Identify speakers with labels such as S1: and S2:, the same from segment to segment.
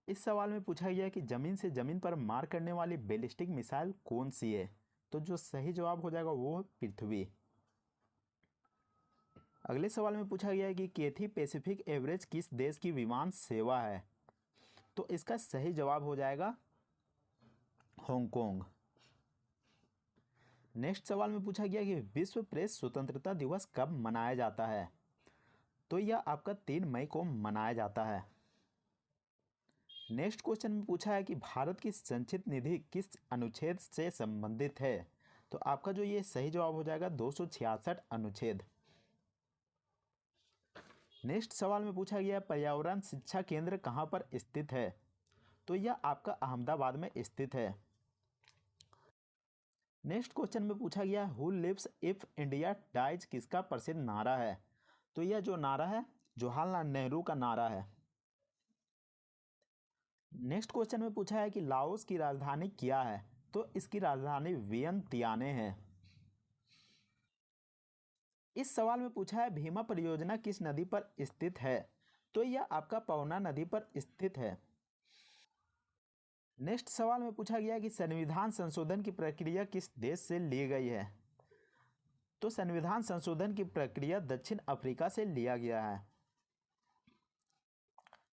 S1: इस सवाल में पूछा गया है कि जमीन से जमीन पर मार करने वाली बैलिस्टिक मिसाइल कौन सी है। तो जो सही जवाब हो जाएगा वो है पृथ्वी। अगले सवाल में पूछा गया है कि कैथी पैसिफिक एवरेज किस देश की विमान सेवा है। तो इसका सही जवाब हो जाएगा हांगकांग। नेक्स्ट सवाल में पूछा गया कि विश्व प्रेस स्वतंत्रता दिवस कब मनाया जाता है। तो यह आपका 3 मई को मनाया जाता है। नेक्स्ट क्वेश्चन में पूछा है कि भारत की संचित निधि किस अनुच्छेद से संबंधित है। तो आपका जो ये सही जवाब हो जाएगा 266 अनुच्छेद। नेक्स्ट सवाल में पूछा गया पर्यावरण शिक्षा केंद्र कहाँ पर स्थित है। तो यह आपका अहमदाबाद में स्थित है। नेक्स्ट क्वेश्चन में पूछा गया who lives if India dies किसका प्रसिद्ध नारा है। तो यह जो नारा है जवाहरलाल नेहरू का नारा है। नेक्स्ट क्वेश्चन में पूछा है कि लाओस की राजधानी क्या है। तो इसकी राजधानी वियंतियाने है। इस सवाल में पूछा है भीमा परियोजना किस नदी पर स्थित है। तो यह आपका पवना नदी पर स्थित है। नेक्स्ट सवाल में पूछा गया कि संविधान संशोधन की प्रक्रिया किस देश से ली गई है। तो संविधान संशोधन की प्रक्रिया दक्षिण अफ्रीका से लिया गया है।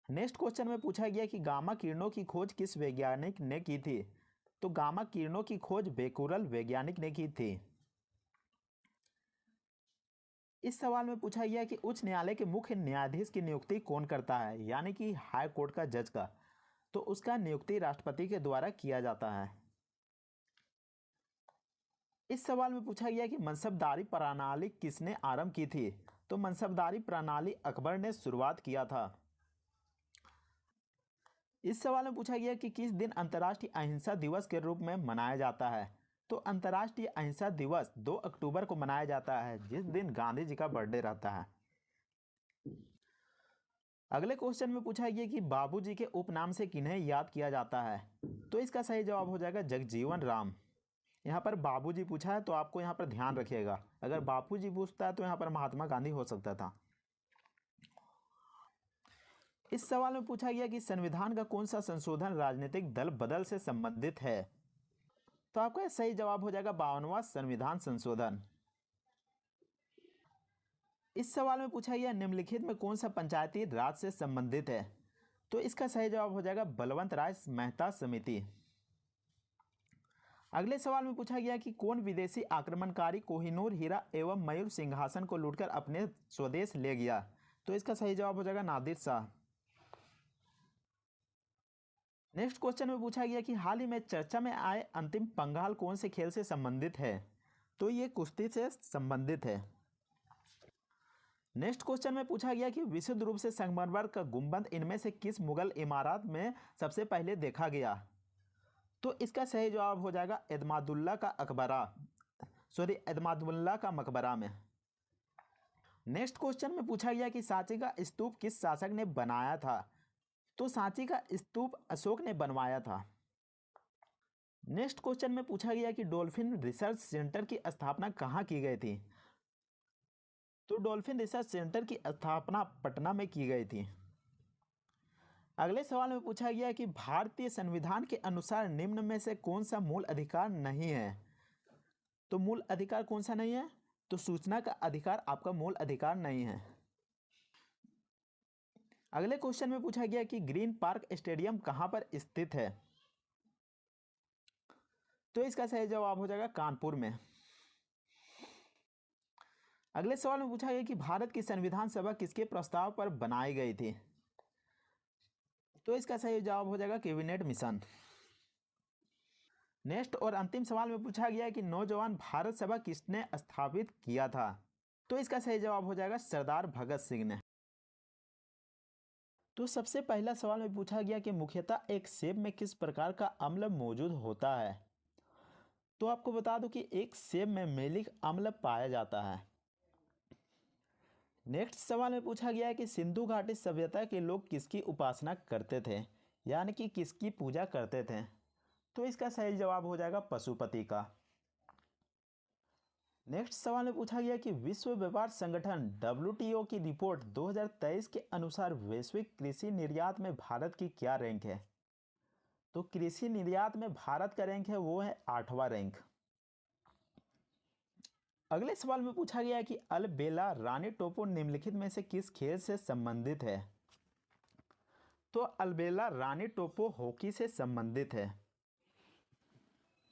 S1: नेक्स्ट क्वेश्चन में पूछा गया कि गामा किरणों की खोज किस वैज्ञानिक ने की थी। तो गामा किरणों की खोज बेकुरल वैज्ञानिक ने की थी। इस सवाल में पूछा गया कि उच्च न्यायालय के मुख्य न्यायाधीश की नियुक्ति कौन करता है, यानी कि हाई कोर्ट का जज का। तो उसका नियुक्ति राष्ट्रपति के द्वारा किया जाता है। इस सवाल में पूछा गया कि मनसबदारी प्रणाली किसने आरंभ की थी। तो मनसबदारी प्रणाली अकबर ने शुरुआत किया था। इस सवाल में पूछा गया कि किस दिन अंतर्राष्ट्रीय अहिंसा दिवस के रूप में मनाया जाता है। तो अंतर्राष्ट्रीय अहिंसा दिवस 2 अक्टूबर को मनाया जाता है, जिस दिन गांधी जी का बर्थडे रहता है। अगले क्वेश्चन में पूछा गया कि बाबूजी के उपनाम से किन्हें याद किया जाता है। तो इसका सही जवाब हो जाएगा जगजीवन राम। यहाँ पर बाबूजी पूछा है तो आपको यहाँ पर ध्यान रखिएगा, अगर बापूजी पूछता है तो यहाँ पर महात्मा गांधी हो सकता था। इस सवाल में पूछा गया कि संविधान का कौन सा संशोधन राजनीतिक दल बदल से संबंधित है। तो आपका सही जवाब हो जाएगा 52वां संविधान संशोधन। इस सवाल में पूछा गया निम्नलिखित में कौन सा पंचायती राज से संबंधित है। तो इसका सही जवाब हो जाएगा बलवंत राय मेहता समिति। अगले सवाल में पूछा गया कि कौन विदेशी आक्रमणकारी कोहिनूर हीरा एवं मयूर सिंहासन को लूटकर अपने स्वदेश ले गया। तो इसका सही जवाब हो जाएगा नादिर शाह। नेक्स्ट क्वेश्चन में पूछा गया कि हाल ही में चर्चा में आए अंतिम पंगाल कौन से खेल से संबंधित है। तो ये कुश्ती से संबंधित है। नेक्स्ट क्वेश्चन में पूछा गया कि विशुद्ध रूप से संगमरमर का गुंबद इनमें से किस मुगल इमारत में सबसे पहले देखा गया। तो इसका सही जवाब हो जाएगा एतमादुल्ला का मकबरा में। नेक्स्ट क्वेश्चन में पूछा गया कि सांची का स्तूप किस शासक ने बनाया था। तो सांची का स्तूप अशोक ने बनवाया था। नेक्स्ट क्वेश्चन में पूछा गया कि डॉल्फिन रिसर्च सेंटर की स्थापना कहाँ की गई थी। तो डॉल्फिन रिसर्च सेंटर की स्थापना पटना में की गई थी। अगले सवाल में पूछा गया कि भारतीय संविधान के अनुसार निम्न में से कौन सा मूल अधिकार नहीं है। तो मूल अधिकार कौन सा नहीं है। तो सूचना का अधिकार आपका मूल अधिकार नहीं है। अगले क्वेश्चन में पूछा गया कि ग्रीन पार्क स्टेडियम कहाँ पर स्थित है। तो इसका सही जवाब हो जाएगा कानपुर में। अगले सवाल में पूछा गया कि भारत की संविधान सभा किसके प्रस्ताव पर बनाई गई थी। तो इसका सही जवाब हो जाएगा कैबिनेट मिशन। नेक्स्ट और अंतिम सवाल में पूछा गया है कि नौजवान भारत सभा किसने स्थापित किया था। तो इसका सही जवाब हो जाएगा सरदार भगत सिंह ने। तो सबसे पहला सवाल में पूछा गया कि मुख्यतः एक सेब में किस प्रकार का अम्ल मौजूद होता है। तो आपको बता दूं कि एक सेब में मैलिक अम्ल पाया जाता है। नेक्स्ट सवाल में पूछा गया है कि सिंधु घाटी सभ्यता के लोग किसकी उपासना करते थे, यानी कि किसकी पूजा करते थे। तो इसका सही जवाब हो जाएगा पशुपति का। नेक्स्ट सवाल में पूछा गया कि विश्व व्यापार संगठन WTO की रिपोर्ट 2023 के अनुसार वैश्विक कृषि निर्यात में भारत की क्या रैंक है। तो कृषि निर्यात में भारत का रैंक है वो है 8वां रैंक। अगले सवाल में पूछा गया कि अलबेला रानी टोपो निम्नलिखित में से किस खेल से संबंधित है। तो अलबेला रानी टोपो हॉकी से संबंधित है।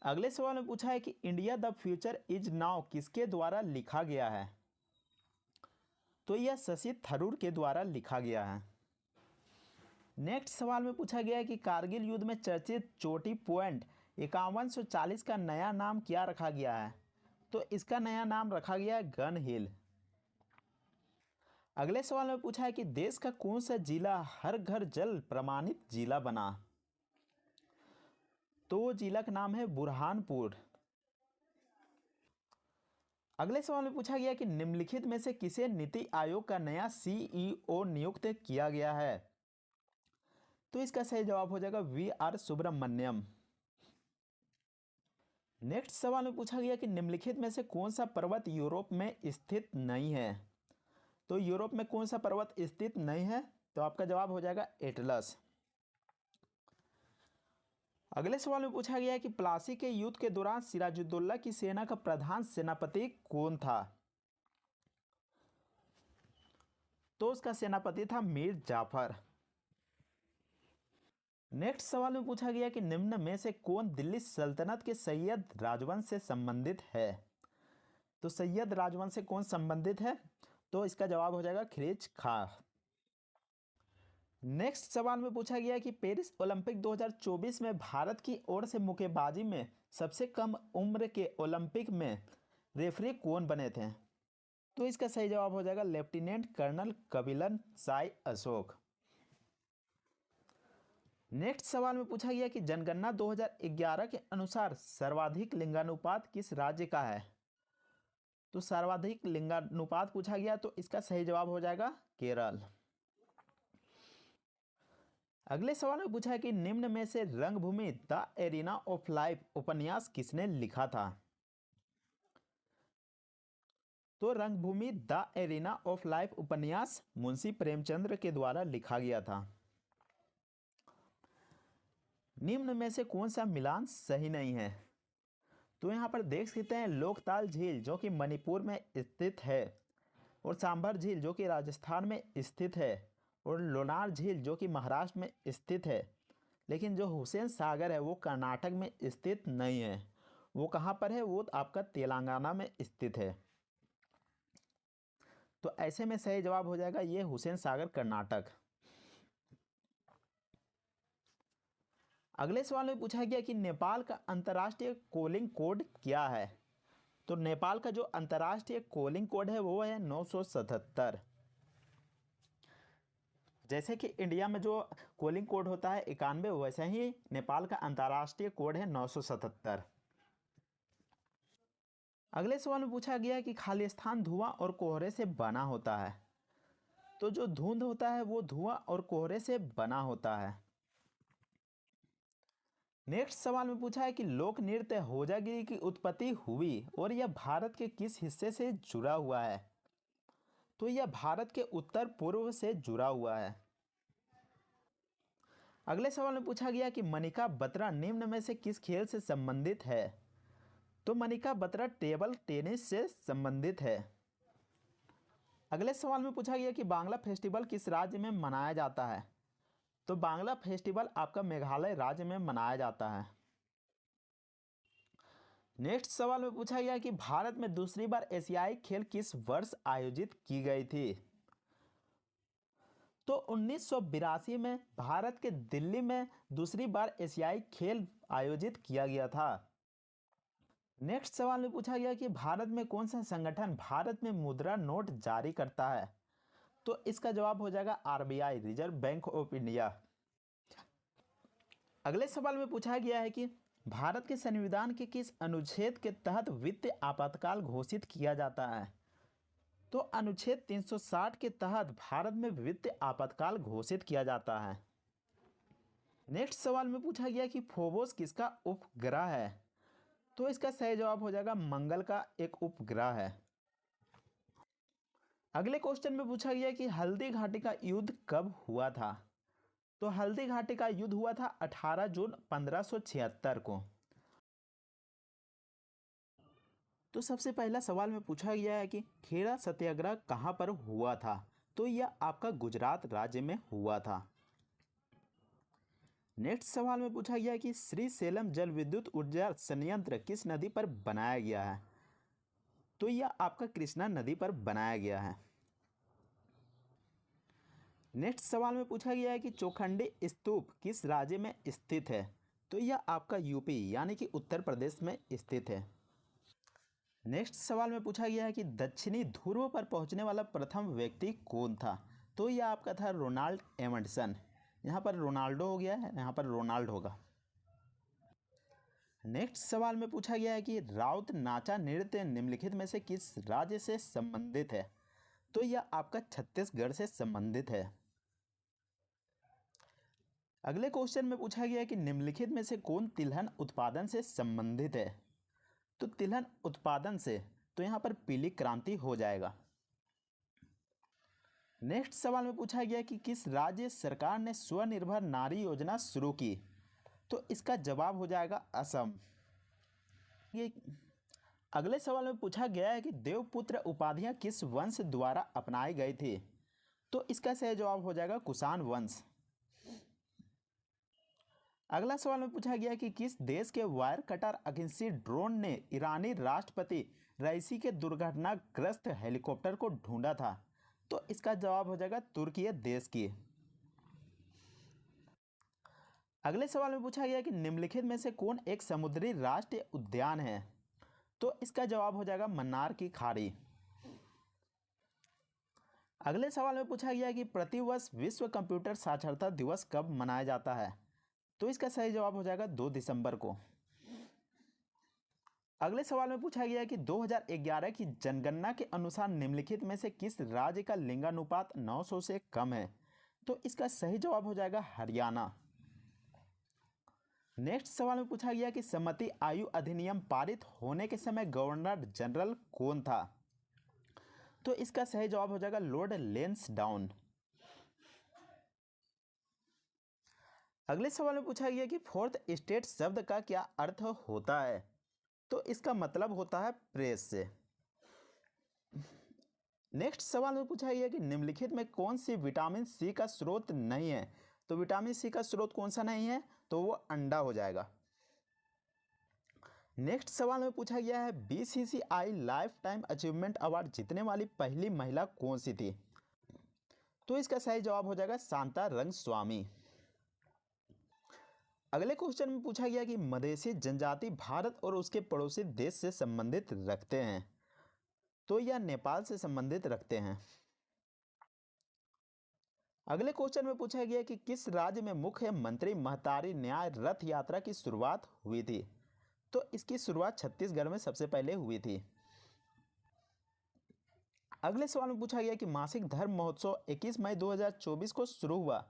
S1: अगले सवाल में पूछा है कि India the future is now किसके द्वारा लिखा गया है। तो यह शशि थरूर के द्वारा लिखा गया है। नेक्स्ट सवाल में पूछा गया है कि कारगिल युद्ध में चर्चित चोटी पॉइंट 5140 का नया नाम क्या रखा गया है। तो इसका नया नाम रखा गया है गन हिल। अगले सवाल में पूछा है कि देश का कौन सा जिला हर घर जल प्रमाणित जिला बना। तो वो जिला का नाम है बुरहानपुर। अगले सवाल में पूछा गया कि निम्नलिखित में से किसे नीति आयोग का नया CEO नियुक्त किया गया है। तो इसका सही जवाब हो जाएगा VR सुब्रमण्यम। नेक्स्ट सवाल में पूछा गया कि निम्नलिखित में से कौन सा पर्वत यूरोप में स्थित नहीं है। तो यूरोप में कौन सा पर्वत स्थित नहीं है। तो आपका जवाब हो जाएगा एटलस। अगले सवाल में पूछा गया है कि प्लासी के युद्ध के दौरान सिराजुद्दौला की सेना का प्रधान सेनापति कौन था। तो उसका सेनापति था मीर जाफर। नेक्स्ट सवाल में पूछा गया कि निम्न में से कौन दिल्ली सल्तनत के सैयद राजवंश से संबंधित है। तो सैयद राजवंश से कौन संबंधित है। तो इसका जवाब हो जाएगा खिलजी खां। नेक्स्ट सवाल में पूछा गया कि पेरिस ओलंपिक 2024 में भारत की ओर से मुक्केबाजी में सबसे कम उम्र के ओलंपिक में रेफरी कौन बने थे। तो इसका सही जवाब हो जाएगा lieutenant colonel Kabilan Sai Ashok. Next सवाल में पूछा गया कि जनगणना 2011 के अनुसार सर्वाधिक लिंगानुपात किस राज्य का है। तो सर्वाधिक लिंगानुपात पूछा गया तो इसका सही जवाब हो जाएगा केरल। अगले सवाल में पूछा है कि निम्न में से रंगभूमि द एरिना ऑफ लाइफ उपन्यास किसने लिखा था। तो रंगभूमि द एरिना ऑफ लाइफ उपन्यास मुंशी प्रेमचंद्र के द्वारा लिखा गया था। निम्न में से कौन सा मिलान सही नहीं है। तो यहाँ पर देख सकते हैं लोकताल झील जो कि मणिपुर में स्थित है और सांभर झील जो कि राजस्थान में स्थित है और लोनार झील जो कि महाराष्ट्र में स्थित है। लेकिन जो हुसैन सागर है वो कर्नाटक में स्थित नहीं है। वो कहाँ पर है वो आपका तेलंगाना में स्थित है। तो ऐसे में सही जवाब हो जाएगा ये हुसैन सागर कर्नाटक। अगले सवाल में पूछा गया कि नेपाल का अंतर्राष्ट्रीय कॉलिंग कोड क्या है। तो नेपाल का जो अंतर्राष्ट्रीय कॉलिंग कोड है वो है 977। जैसे कि इंडिया में जो कॉलिंग कोड होता है 91 वैसे ही नेपाल का अंतर्राष्ट्रीय कोड है 977। अगले सवाल में पूछा गया कि खालिस्तान धुआं और कोहरे से बना होता है। तो जो धुंध होता है वो धुआं और कोहरे से बना होता है। नेक्स्ट सवाल में पूछा है कि लोक नृत्य होजागिरी की उत्पत्ति हुई और यह भारत के किस हिस्से से जुड़ा हुआ है। तो यह भारत के उत्तर पूर्व से जुड़ा हुआ है। अगले सवाल में पूछा गया कि मनिका बत्रा निम्न में से किस खेल से संबंधित है। तो मनिका बत्रा टेबल टेनिस से संबंधित है। अगले सवाल में पूछा गया कि बांग्ला फेस्टिवल किस राज्य में मनाया जाता है। तो बांग्ला फेस्टिवल आपका मेघालय राज्य में मनाया जाता है। नेक्स्ट सवाल में पूछा गया कि भारत में दूसरी बार एशियाई खेल किस वर्ष आयोजित की गई थी। तो 1982 में भारत के दिल्ली में दूसरी बार एशियाई खेल आयोजित किया गया था। नेक्स्ट सवाल में पूछा गया कि भारत में कौन सा संगठन भारत में मुद्रा नोट जारी करता है। तो इसका जवाब हो जाएगा RBI reserve bank of India. अगले सवाल में पूछा गया है कि भारत के संविधान के किस अनुच्छेद के तहत वित्तीय आपातकाल घोषित किया जाता है। तो अनुच्छेद 360 के तहत भारत में वित्तीय आपातकाल घोषित किया जाता है। नेक्स्ट सवाल में पूछा गया कि फोबोस किसका उपग्रह है। तो इसका सही जवाब हो जाएगा मंगल का एक उपग्रह है। अगले क्वेश्चन में पूछा गया कि हल्दी घाटी का युद्ध कब हुआ था। तो हल्दी घाटी का युद्ध हुआ था 18 जून 1576 को। तो सबसे पहला सवाल में पूछा गया है कि खेड़ा सत्याग्रह कहाँ पर हुआ था। तो यह आपका गुजरात राज्य में हुआ था। नेक्स्ट सवाल में पूछा गया है कि श्री सेलम जल विद्युत ऊर्जा संयंत्र किस नदी पर बनाया गया है। तो यह आपका कृष्णा नदी पर बनाया गया है। नेक्स्ट सवाल में पूछा गया है कि चौखंडी स्तूप किस राज्य में स्थित है। तो यह आपका यूपी यानी कि उत्तर प्रदेश में स्थित है। नेक्स्ट सवाल में पूछा गया है कि दक्षिणी ध्रुव पर पहुंचने वाला प्रथम व्यक्ति कौन था। तो यह आपका था रोनाल्ड एमंडसन। यहाँ पर रोनाल्डो हो गया है, यहाँ पर रोनाल्ड होगा। नेक्स्ट सवाल में पूछा गया है कि राउत नाचा नृत्य निम्नलिखित में से किस राज्य से संबंधित है। तो यह आपका छत्तीसगढ़ से संबंधित है। अगले क्वेश्चन में पूछा गया है कि निम्नलिखित में से कौन तिलहन उत्पादन से संबंधित है। तो तिलहन उत्पादन से तो यहाँ पर पीली क्रांति हो जाएगा। नेक्स्ट सवाल में पूछा गया कि किस राज्य सरकार ने स्वनिर्भर नारी योजना शुरू की। तो इसका जवाब हो जाएगा असम। ये अगले सवाल में पूछा गया है कि देवपुत्र उपाधियां किस वंश द्वारा अपनाई गई थी। तो इसका सही जवाब हो जाएगा कुषाण वंश। अगला सवाल में पूछा गया कि किस देश के वायर कटर अकिंसी ड्रोन ने ईरानी राष्ट्रपति रईसी के दुर्घटनाग्रस्त हेलीकॉप्टर को ढूंढा था। तो इसका जवाब हो जाएगा तुर्की देश की। अगले सवाल में पूछा गया कि निम्नलिखित में से कौन एक समुद्री राष्ट्रीय उद्यान है। तो इसका जवाब हो जाएगा मन्नार की खाड़ी। अगले सवाल में पूछा गया कि प्रतिवर्ष विश्व कंप्यूटर साक्षरता दिवस कब मनाया जाता है। तो इसका सही जवाब हो जाएगा 2 दिसंबर को। अगले सवाल में पूछा गया कि 2011 की जनगणना के अनुसार निम्नलिखित में से किस राज्य का लिंगानुपात 900 से कम है। तो इसका सही जवाब हो जाएगा हरियाणा। नेक्स्ट सवाल में पूछा गया कि सम्मति आयु अधिनियम पारित होने के समय गवर्नर जनरल कौन था। तो इसका सही जवाब हो जाएगा लॉर्ड लेंसडाउन। अगले सवाल में पूछा गया कि फोर्थ एस्टेट शब्द का क्या अर्थ होता है। तो इसका मतलब होता है प्रेस से। नेक्स्ट सवाल में पूछा गया कि निम्नलिखित में कौन सी विटामिन सी का स्रोत नहीं है। तो विटामिन सी का स्रोत कौन सा नहीं है। तो वो अंडा हो जाएगा। नेक्स्ट सवाल में पूछा गया है BCCI life time achievement award जीतने वाली पहली महिला कौन सी थी। तो इसका सही जवाब हो जाएगा शांता रंगस्वामी। अगले क्वेश्चन में पूछा गया कि मधेसी जनजाति भारत और उसके पड़ोसी देश से संबंधित रखते हैं। तो यह नेपाल से संबंधित रखते हैं। अगले क्वेश्चन में पूछा गया कि किस राज्य में मुख्यमंत्री महतारी न्याय रथ यात्रा की शुरुआत हुई थी। तो इसकी शुरुआत छत्तीसगढ़ में सबसे पहले हुई थी। अगले सवाल में पूछा गया कि मासिक धर्म महोत्सव 21 मई 2024 को शुरू हुआ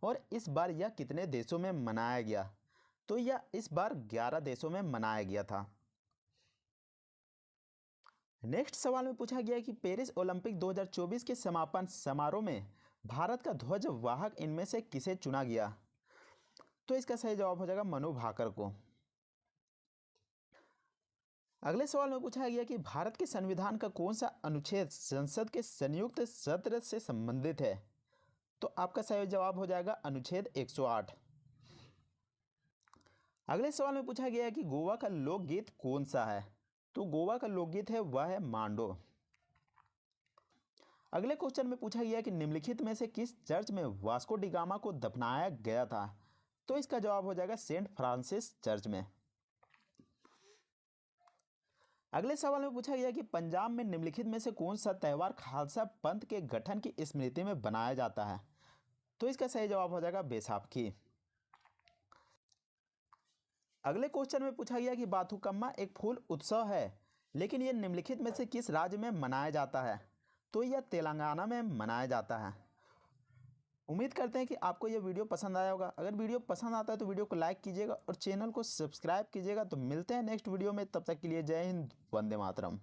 S1: और इस बार यह कितने देशों में मनाया गया। तो यह इस बार 11 देशों में मनाया गया था। नेक्स्ट सवाल में पूछा गया कि पेरिस ओलंपिक 2024 के समापन समारोह में भारत का ध्वज वाहक इनमें से किसे चुना गया। तो इसका सही जवाब हो जाएगा मनु भाकर को। अगले सवाल में पूछा गया कि भारत के संविधान का कौन सा अनुच्छेद संसद के संयुक्त सत्र से संबंधित है। तो आपका सही जवाब हो जाएगा अनुच्छेद 108। अगले सवाल में पूछा गया कि गोवा का लोकगीत कौन सा है। तो गोवा का लोकगीत है वह है मांडो। अगले क्वेश्चन में पूछा गया कि निम्नलिखित में से किस चर्च में वास्को डी गामा को दफनाया गया था। तो इसका जवाब हो जाएगा सेंट फ्रांसिस चर्च में। अगले सवाल में पूछा गया कि पंजाब में निम्नलिखित में से कौन सा त्यौहार खालसा पंथ के गठन की स्मृति में बनाया जाता है। तो इसका सही जवाब हो जाएगा बैसाखी। अगले क्वेश्चन में पूछा गया कि बाथुकम्मा एक फूल उत्सव है लेकिन यह निम्नलिखित में से किस राज्य में मनाया जाता है। तो यह तेलंगाना में मनाया जाता है। उम्मीद करते हैं कि आपको ये वीडियो पसंद आया होगा। अगर वीडियो पसंद आता है तो वीडियो को लाइक कीजिएगा और चैनल को सब्सक्राइब कीजिएगा। तो मिलते हैं नेक्स्ट वीडियो में, तब तक के लिए जय हिंद, वंदे मातरम।